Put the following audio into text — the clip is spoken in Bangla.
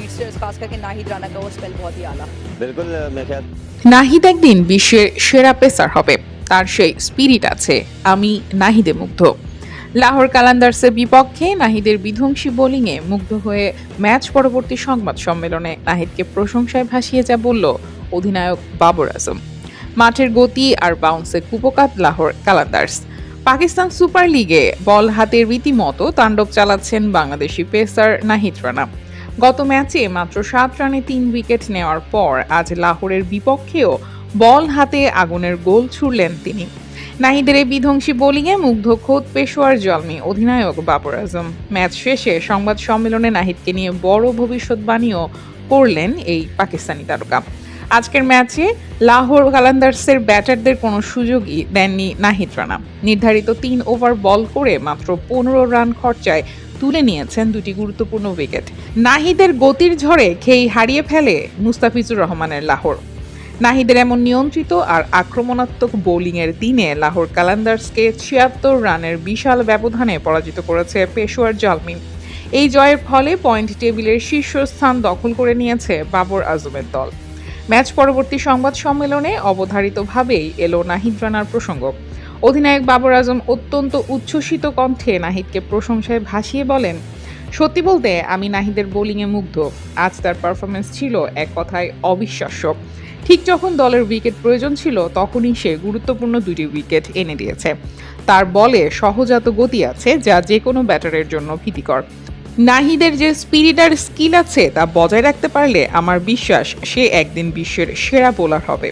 स्पीडस्टर्स खास करके नाहिद राणा का वो स्पेल बहुत ही आला। बिल्कुल मैं ख्याल নাহিদ একদিন বিশ্বের সেরা পেসার হবে, তার সেই স্পিরিট আছে। আমি নাহিদে মুগ্ধ। লাহোর কালান্দার্সের বিপক্ষে নাহিদের বিধ্বংসী বোলিংয়ে মুগ্ধ হয়ে ম্যাচ পরবর্তী সংবাদ সম্মেলনে নাহিদকে প্রশংসায় ভাসিয়ে যা বলল অধিনায়ক বাবর আজম। মাঠের গতি আর বাউন্সে কুপোকাত লাহোর কালান্দার্স। পাকিস্তান সুপার লিগে বল হাতের রীতিমতো তাণ্ডব চালাচ্ছেন বাংলাদেশি পেসার নাহিদ রানা। গত ম্যাচে মাত্র 7 রানে 3 উইকেট নেওয়ার পর আজ লাহোরের বিপক্ষেও বল হাতে আগুনের গোল ছুড়লেন তিনি। নাহিদের এই বিধ্বংসী বোলিংয়ে মুগ্ধ খোদ পেশোয়ার জলমি অধিনায়ক বাবর আজম। ম্যাচ শেষে সংবাদ সম্মেলনে নাহিদকে নিয়ে বড় ভবিষ্যৎবাণীও করলেন এই পাকিস্তানি তারকা। আজকের ম্যাচে লাহোর কালান্দার্সের ব্যাটারদের কোনো সুযোগই দেননি নাহিদ রানা। নির্ধারিত 3 ওভার বল করে মাত্র 15 রান খরচায় তুলে নিয়েছেন 2টি গুরুত্বপূর্ণ উইকেট। নাহিদের গতির ঝড়ে খেই হারিয়ে ফেলে মুস্তাফিজুর রহমানের লাহোর। নাহিদের এমন নিয়ন্ত্রিত আর আক্রমণাত্মক বোলিংয়ের দিনে লাহোর কালান্দার্সকে 76 রানের বিশাল ব্যবধানে পরাজিত করেছে পেশোয়ার জলমি। এই জয়ের ফলে পয়েন্ট টেবিলের শীর্ষস্থান দখল করে নিয়েছে বাবর আজমের দল। ম্যাচ পরবর্তী সংবাদ সম্মেলনে অবধারিতভাবেই এলো নাহিদ রানার প্রসঙ্গ। অধিনায়ক বাবর আজম অত্যন্ত উচ্ছ্বসিত কণ্ঠে নাহিদকে প্রশংসায় ভাসিয়ে বলেন, সত্যি বলতে আমি নাহিদের বোলিংয়ে মুগ্ধ। আজ তার পারফরমেন্স ছিল এক কথায় অবিশ্বাস্য। ঠিক যখন দলের উইকেট প্রয়োজন ছিল তখনই সে গুরুত্বপূর্ণ 2টি উইকেট এনে দিয়েছে। তার বলে সহজাত গতি আছে যা যে কোনো ব্যাটারের জন্য ভীতিকর। নাহিদের যে স্পিরিট আর স্কিল আছে তা বজায় রাখতে পারলে আমার বিশ্বাস সে একদিন বিশ্বের সেরা বোলার হবে।